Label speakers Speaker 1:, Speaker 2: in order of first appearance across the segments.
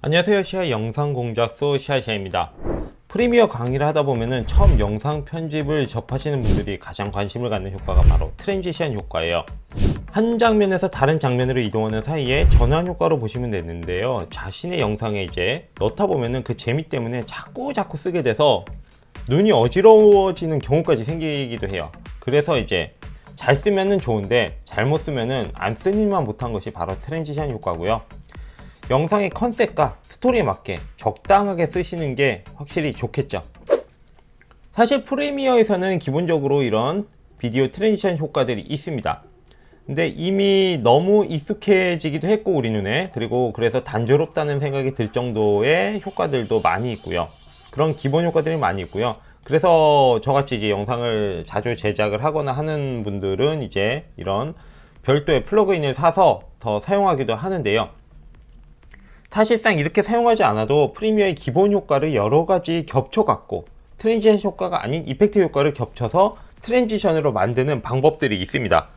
Speaker 1: 안녕하세요. 시아 영상공작소 시아시아입니다. 프리미어 강의를 하다 보면은 처음 영상 편집을 접하시는 분들이 가장 관심을 갖는 효과가 바로 트랜지션 효과예요. 한 장면에서 다른 장면으로 이동하는 사이에 전환 효과로 보시면 되는데요. 자신의 영상에 이제 넣다 보면은 그 재미 때문에 자꾸 쓰게 돼서 눈이 어지러워지는 경우까지 생기기도 해요. 그래서 이제 잘 쓰면은 좋은데 잘못 쓰면은 안 쓰니만 못한 것이 바로 트랜지션 효과고요. 영상의 컨셉과 스토리에 맞게 적당하게 쓰시는 게 확실히 좋겠죠. 사실 프리미어에서는 기본적으로 이런 비디오 트랜지션 효과들이 있습니다. 근데 이미 너무 익숙해지기도 했고 우리 눈에, 그리고 그래서 단조롭다는 생각이 들 정도의 효과들도 많이 있고요. 그런 기본 효과들이 많이 있고요. 그래서 저같이 이제 영상을 자주 제작을 하거나 하는 분들은 이제 이런 별도의 플러그인을 사서 더 사용하기도 하는데요. 사실상 이렇게 사용하지 않아도 프리미어의 기본 효과를 여러 가지 겹쳐갖고 트랜지션 효과가 아닌 이펙트 효과를 겹쳐서 트랜지션으로 만드는 방법들이 있습니다.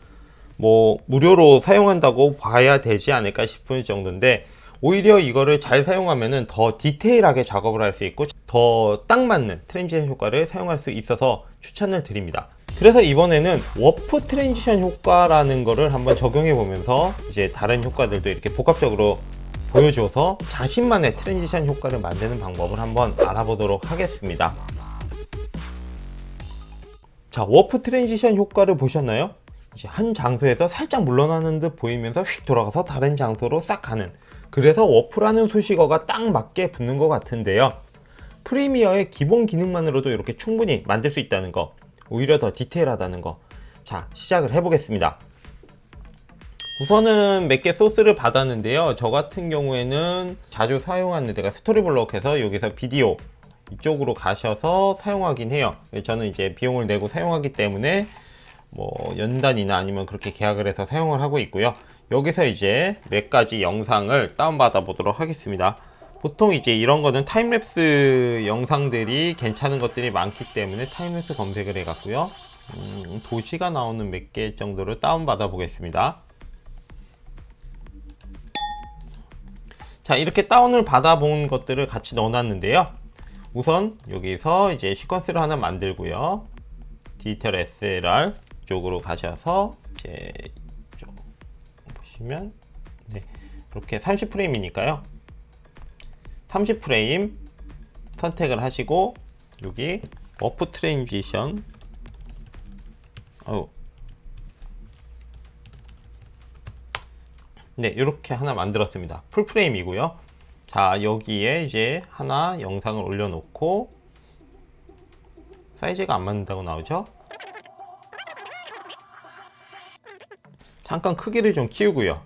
Speaker 1: 뭐 무료로 사용한다고 봐야 되지 않을까 싶은 정도인데, 오히려 이거를 잘 사용하면은 더 디테일하게 작업을 할 수 있고 더 딱 맞는 트랜지션 효과를 사용할 수 있어서 추천을 드립니다. 그래서 이번에는 워프 트랜지션 효과라는 거를 한번 적용해 보면서 이제 다른 효과들도 이렇게 복합적으로 보여줘서 자신만의 트랜지션 효과를 만드는 방법을 한번 알아보도록 하겠습니다. 자, 워프 트랜지션 효과를 보셨나요? 이제 한 장소에서 살짝 물러나는 듯 보이면서 휙 돌아가서 다른 장소로 싹 가는, 그래서 워프라는 수식어가 딱 맞게 붙는 것 같은데요. 프리미어의 기본 기능만으로도 이렇게 충분히 만들 수 있다는 거, 오히려 더 디테일하다는 거. 자, 시작을 해보겠습니다. 우선은 몇 개 소스를 받았는데요. 저 같은 경우에는 자주 사용하는 데가 스토리블록해서 여기서 비디오 이쪽으로 가셔서 사용하긴 해요. 저는 이제 비용을 내고 사용하기 때문에 뭐 연단이나 아니면 그렇게 계약을 해서 사용을 하고 있고요. 여기서 이제 몇 가지 영상을 다운받아 보도록 하겠습니다. 보통 이제 이런 거는 타임랩스 영상들이 괜찮은 것들이 많기 때문에 타임랩스 검색을 해갔고요. 도시가 나오는 몇 개 정도를 다운받아 보겠습니다. 자, 이렇게 다운을 받아본 것들을 같이 넣어놨는데요. 우선 여기서 이제 시퀀스를 하나 만들고요. 디지털 SLR 쪽으로 가셔서 이제 이쪽 보시면 네, 이렇게 30프레임이니까요. 30프레임 선택을 하시고 여기 워프 트랜지션 네, 이렇게 하나 만들었습니다. 풀프레임이고요. 자, 여기에 이제 하나 영상을 올려놓고 사이즈가 안 맞는다고 나오죠? 잠깐 크기를 좀 키우고요.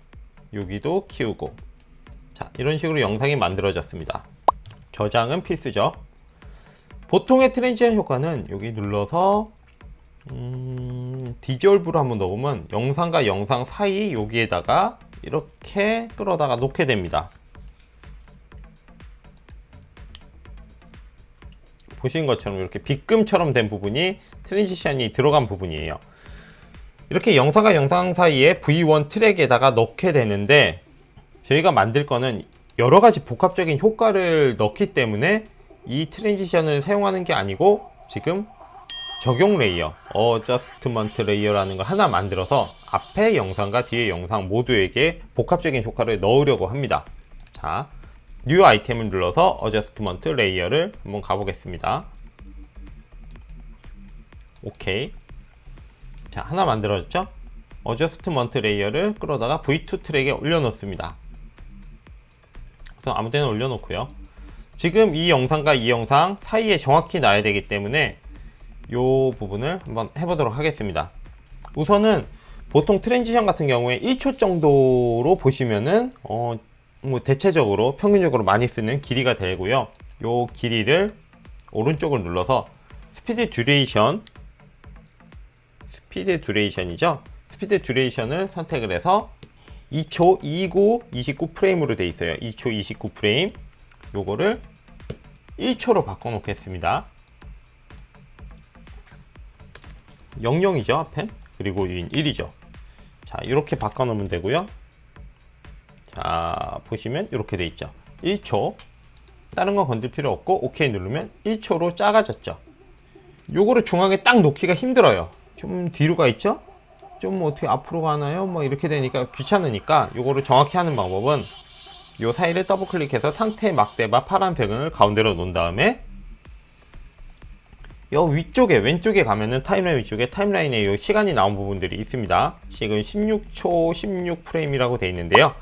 Speaker 1: 여기도 키우고. 자, 이런 식으로 영상이 만들어졌습니다. 저장은 필수죠. 보통의 트랜지션 효과는 여기 눌러서 디졸브로 한번 넣으면 영상과 영상 사이 여기에다가 이렇게 끌어다가 놓게 됩니다. 보신 것처럼 이렇게 빗금처럼 된 부분이 트랜지션이 들어간 부분이에요. 이렇게 영상과 영상 사이에 V1 트랙에다가 넣게 되는데, 저희가 만들 거는 여러 가지 복합적인 효과를 넣기 때문에 이 트랜지션을 사용하는 게 아니고 지금 적용 레이어, 어저스트먼트 레이어라는 걸 하나 만들어서 앞에 영상과 뒤에 영상 모두에게 복합적인 효과를 넣으려고 합니다. 자, 뉴 아이템을 눌러서 어저스트먼트 레이어를 한번 가보겠습니다. 오케이. 자, 하나 만들어졌죠? 어저스트먼트 레이어를 끌어다가 V2 트랙에 올려놓습니다. 우선 아무 데나 올려놓고요. 지금 이 영상과 이 영상 사이에 정확히 놔야 되기 때문에 이 부분을 한번 해보도록 하겠습니다. 우선은 보통 트랜지션 같은 경우에 1초 정도로 보시면은 뭐 대체적으로 평균적으로 많이 쓰는 길이가 되고요. 이 길이를 오른쪽을 눌러서 스피드 듀레이션이죠. 스피드 듀레이션을 선택을 해서 2초 29 프레임으로 되어 있어요. 2초 29 프레임. 요거를 1초로 바꿔 놓겠습니다. 00이죠 앞에, 그리고 1이죠. 자, 이렇게 바꿔 놓으면 되고요. 자, 보시면 이렇게 돼 있죠. 1초. 다른 건 건들 필요 없고 오케이 누르면 1초로 작아졌죠. 요거를 중앙에 딱 놓기가 힘들어요. 좀 뒤로 가 있죠? 좀 어떻게 앞으로 가나요? 뭐 이렇게 되니까 귀찮으니까 요거를 정확히 하는 방법은 요 사이를 더블 클릭해서 상태 막대바 파란색을 가운데로 놓은 다음에 요 위쪽에 왼쪽에 가면은 타임라인 위쪽에 타임라인에 요 시간이 나온 부분들이 있습니다. 지금 16초 16프레임이라고 되어 있는데요.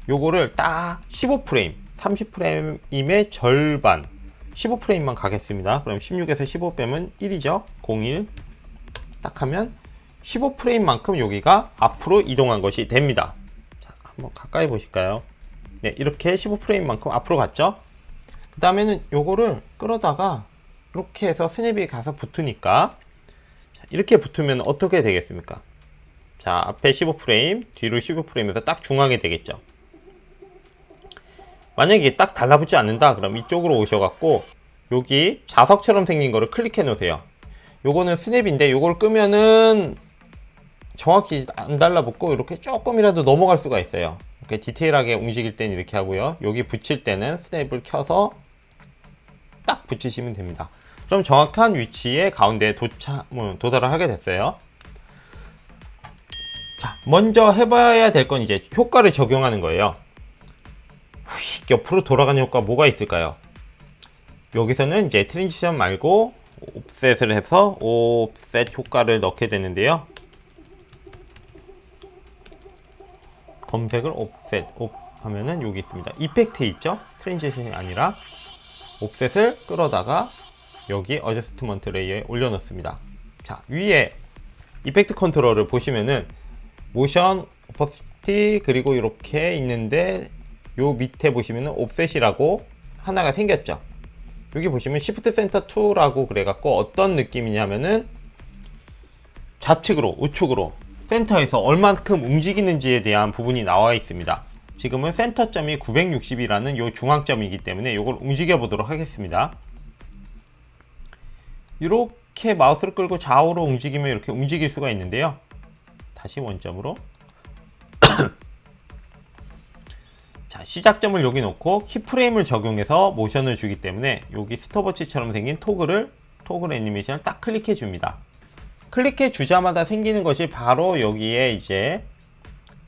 Speaker 1: 요거를 딱 15프레임 30프레임의 절반 15프레임만 가겠습니다. 그럼 16에서 15 빼면 1이죠. 01 딱 하면 15프레임만큼 여기가 앞으로 이동한 것이 됩니다. 자, 한번 가까이 보실까요? 네, 이렇게 15프레임만큼 앞으로 갔죠. 그 다음에는 요거를 끌어다가 이렇게 해서 스냅이 가서 붙으니까 자, 이렇게 붙으면 어떻게 되겠습니까? 자, 앞에 15프레임, 뒤로 15프레임에서 딱 중앙에 되겠죠. 만약에 딱 달라붙지 않는다 그럼 이쪽으로 오셔갖고 여기 자석처럼 생긴 거를 클릭해 놓으세요. 요거는 스냅인데 요걸 끄면은 정확히 안 달라붙고 이렇게 조금이라도 넘어갈 수가 있어요. 이렇게 디테일하게 움직일 땐 이렇게 하고요. 여기 붙일 때는 스냅을 켜서 딱 붙이시면 됩니다. 그럼 정확한 위치에 가운데에 도달을 하게 됐어요. 자, 먼저 해봐야 될 건 이제 효과를 적용하는 거예요. 휙 옆으로 돌아가는 효과 뭐가 있을까요? 여기서는 이제 트랜지션 말고 옵셋을 해서 옵셋 효과를 넣게 되는데요. 검색을 옵셋 하면은 여기 있습니다. 이펙트 있죠? 트랜지션이 아니라 옵셋을 끌어다가 여기 어저스트먼트 레이어에 올려놓습니다. 자, 위에 이펙트 컨트롤을 보시면은 모션, 오퍼시티 그리고 이렇게 있는데 요 밑에 보시면은 옵셋이라고 하나가 생겼죠. 여기 보시면 Shift Center 2라고 그래갖고 어떤 느낌이냐면은 좌측으로 우측으로 센터에서 얼만큼 움직이는지에 대한 부분이 나와 있습니다. 지금은 센터점이 960이라는 요 중앙점이기 때문에 요걸 움직여 보도록 하겠습니다. 이렇게 마우스를 끌고 좌우로 움직이면 이렇게 움직일 수가 있는데요. 다시 원점으로 자, 시작점을 여기 놓고 키프레임을 적용해서 모션을 주기 때문에 여기 스톱워치처럼 생긴 토글 애니메이션을 딱 클릭해 줍니다. 클릭해 주자마자 생기는 것이 바로 여기에 이제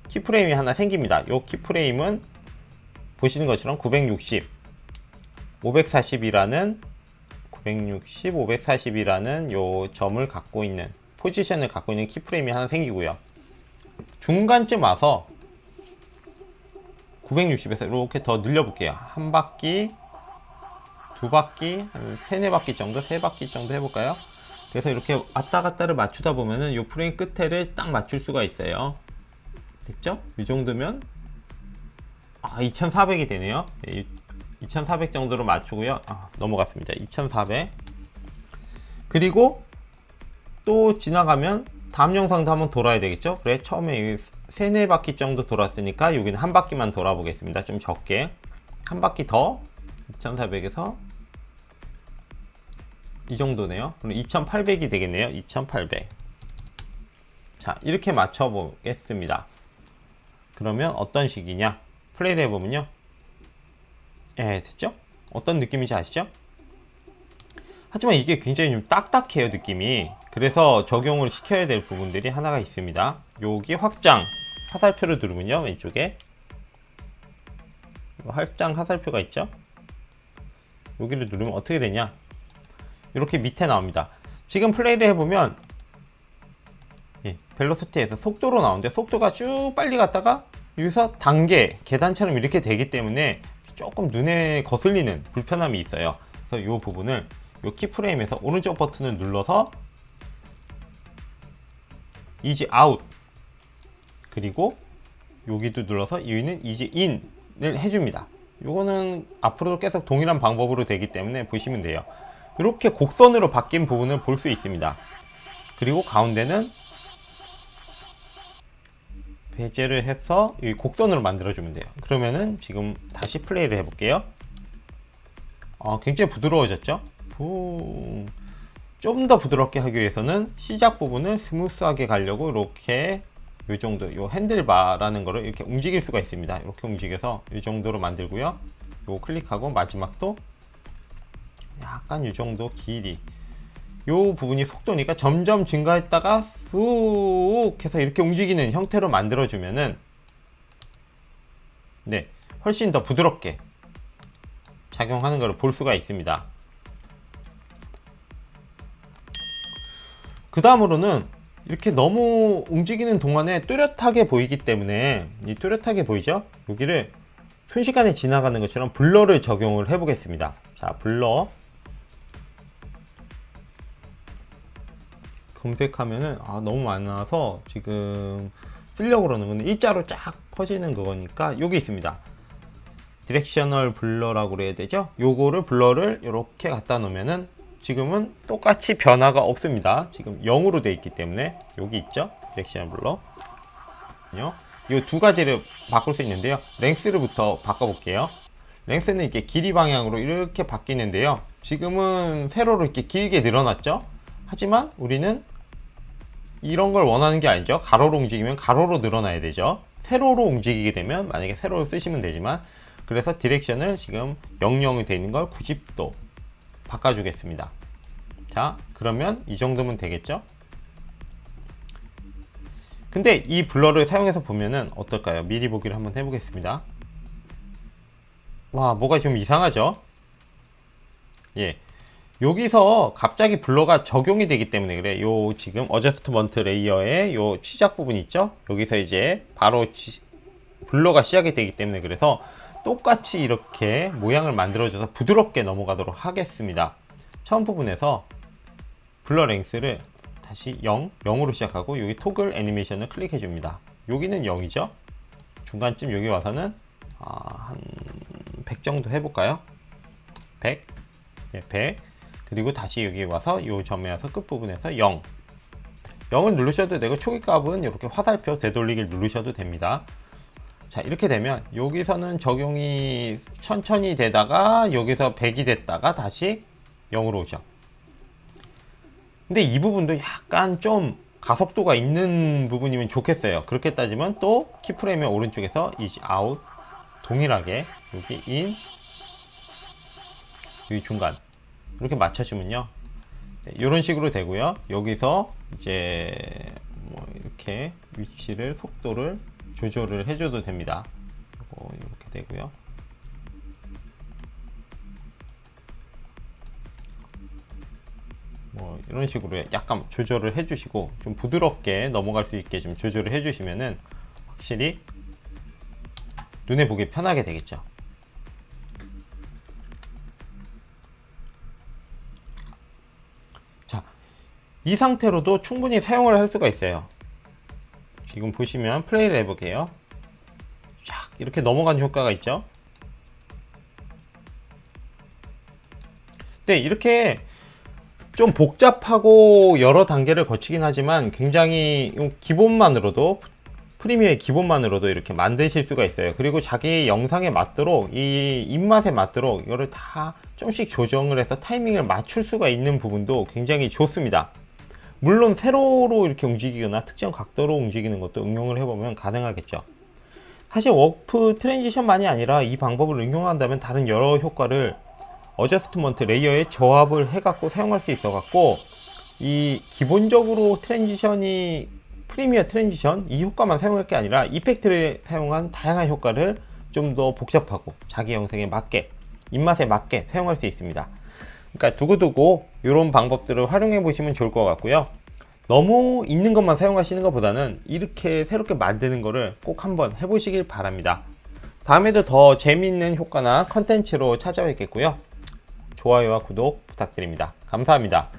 Speaker 1: 키프레임이 하나 생깁니다. 이 키프레임은 보시는 것처럼 960, 540이라는 960, 540이라는 요 점을 갖고 있는 포지션을 갖고 있는 키프레임이 하나 생기고요. 중간쯤 와서 960에서 이렇게 더 늘려볼게요. 한 바퀴, 두 바퀴, 한 세네 바퀴 정도, 세 바퀴 정도 해볼까요? 그래서 이렇게 왔다 갔다를 맞추다 보면은 이 프레임 끝에를 딱 맞출 수가 있어요. 됐죠? 이 정도면 2400이 되네요. 2400 정도로 맞추고요. 넘어갔습니다. 2400. 그리고 또 지나가면 다음 영상도 한번 돌아야 되겠죠? 그래, 처음에 세네 바퀴 정도 돌았으니까 여기는 한 바퀴만 돌아보겠습니다. 좀 적게. 한 바퀴 더 2400에서 이 정도네요. 그럼 2800이 되겠네요. 2800. 자, 이렇게 맞춰 보겠습니다. 그러면 어떤 식이냐? 플레이를 해보면요. 됐죠? 어떤 느낌인지 아시죠? 하지만 이게 굉장히 좀 딱딱해요, 느낌이. 그래서 적용을 시켜야 될 부분들이 하나가 있습니다. 여기 확장 화살표를 누르면요, 왼쪽에 확장 화살표가 있죠? 여기를 누르면 어떻게 되냐? 이렇게 밑에 나옵니다. 지금 플레이를 해보면 벨로시티에서 속도로 나오는데 속도가 쭉 빨리 갔다가 여기서 단계, 계단처럼 이렇게 되기 때문에 조금 눈에 거슬리는 불편함이 있어요. 그래서 이 부분을 이 키프레임에서 오른쪽 버튼을 눌러서 이지 아웃, 그리고 여기도 눌러서 여기는 이지 인을 해줍니다. 이거는 앞으로도 계속 동일한 방법으로 되기 때문에 보시면 돼요. 이렇게 곡선으로 바뀐 부분을 볼 수 있습니다. 그리고 가운데는 배제를 해서 이 곡선으로 만들어주면 돼요. 그러면은 지금 다시 플레이를 해볼게요. 굉장히 부드러워졌죠? 좀 더 부드럽게 하기 위해서는 시작 부분을 스무스하게 가려고 이렇게 이 정도, 이 핸들바라는 거를 이렇게 움직일 수가 있습니다. 이렇게 움직여서 이 정도로 만들고요. 요거 클릭하고 마지막도 약간 이 정도 길이, 요 부분이 속도니까 점점 증가했다가 쑥 해서 이렇게 움직이는 형태로 만들어주면은 네, 훨씬 더 부드럽게 작용하는 것을 볼 수가 있습니다. 그 다음으로는 이렇게 너무 움직이는 동안에 뚜렷하게 보이기 때문에, 이 뚜렷하게 보이죠? 여기를 순식간에 지나가는 것처럼 블러를 적용을 해 보겠습니다. 자, 블러 검색하면은 너무 많아서 지금 쓰려고 그러는 건데 일자로 쫙 퍼지는 그거니까 여기 있습니다. 디렉셔널 블러라고 그래야 되죠? 요거를 블러를 이렇게 갖다 놓으면은 지금은 똑같이 변화가 없습니다. 지금 0으로 되어 있기 때문에 여기 있죠? 디렉셔널 블러. 이 두 가지를 바꿀 수 있는데요. 랭스를부터 바꿔볼게요. 랭스는 이렇게 길이 방향으로 이렇게 바뀌는데요. 지금은 세로로 이렇게 길게 늘어났죠? 하지만 우리는 이런 걸 원하는 게 아니죠. 가로로 움직이면 가로로 늘어나야 되죠. 세로로 움직이게 되면 만약에 세로를 쓰시면 되지만, 그래서 디렉션을 지금 00이 되어 있는 걸 90도 바꿔주겠습니다. 자, 그러면 이 정도면 되겠죠? 근데 이 블러를 사용해서 보면은 어떨까요? 미리 보기를 한번 해보겠습니다. 와, 뭐가 좀 이상하죠? 예. 여기서 갑자기 블러가 적용이 되기 때문에 그래. 요 지금 어저스트먼트 레이어의 요 시작 부분 있죠? 여기서 이제 바로 블러가 시작이 되기 때문에, 그래서 똑같이 이렇게 모양을 만들어줘서 부드럽게 넘어가도록 하겠습니다. 처음 부분에서 블러 랭스를 다시 0으로 시작하고 여기 토글 애니메이션을 클릭해 줍니다. 여기는 0이죠? 중간쯤 여기 와서는 한 100 정도 해볼까요? 100. 네, 100. 그리고 다시 여기 와서 이 점에 와서 끝부분에서 0. 0을 누르셔도 되고 초기값은 이렇게 화살표 되돌리기를 누르셔도 됩니다. 자, 이렇게 되면 여기서는 적용이 천천히 되다가 여기서 100이 됐다가 다시 0으로 오죠. 근데 이 부분도 약간 좀 가속도가 있는 부분이면 좋겠어요. 그렇게 따지면 또 키프레임의 오른쪽에서 is out 동일하게 여기 in, 여기 중간 이렇게 맞춰주면요, 네, 이런 식으로 되고요. 여기서 이제 뭐 이렇게 위치를, 속도를 조절을 해줘도 됩니다. 이렇게 되고요. 뭐 이런 식으로 약간 조절을 해주시고 좀 부드럽게 넘어갈 수 있게 좀 조절을 해주시면은 확실히 눈에 보기 편하게 되겠죠. 자, 이 상태로도 충분히 사용을 할 수가 있어요. 지금 보시면 플레이를 해볼게요. 쫙 이렇게 넘어가는 효과가 있죠. 네, 이렇게 좀 복잡하고 여러 단계를 거치긴 하지만 굉장히 기본만으로도, 프리미어의 기본만으로도 이렇게 만드실 수가 있어요. 그리고 자기 영상에 맞도록, 이 입맛에 맞도록 이거를 다 좀씩 조정을 해서 타이밍을 맞출 수가 있는 부분도 굉장히 좋습니다. 물론 세로로 이렇게 움직이거나 특정 각도로 움직이는 것도 응용을 해보면 가능하겠죠. 사실 워프 트랜지션만이 아니라 이 방법을 응용한다면 다른 여러 효과를 어저스트먼트 레이어에 조합을 해갖고 사용할 수 있어갖고, 이 기본적으로 트랜지션이 프리미어 트랜지션 이 효과만 사용할 게 아니라 이펙트를 사용한 다양한 효과를 좀 더 복잡하고 자기 영상에 맞게, 입맛에 맞게 사용할 수 있습니다. 그러니까 두고두고 이런 방법들을 활용해 보시면 좋을 것 같고요. 너무 있는 것만 사용하시는 것보다는 이렇게 새롭게 만드는 거를 꼭 한번 해보시길 바랍니다. 다음에도 더 재미있는 효과나 컨텐츠로 찾아뵙겠고요. 좋아요와 구독 부탁드립니다. 감사합니다.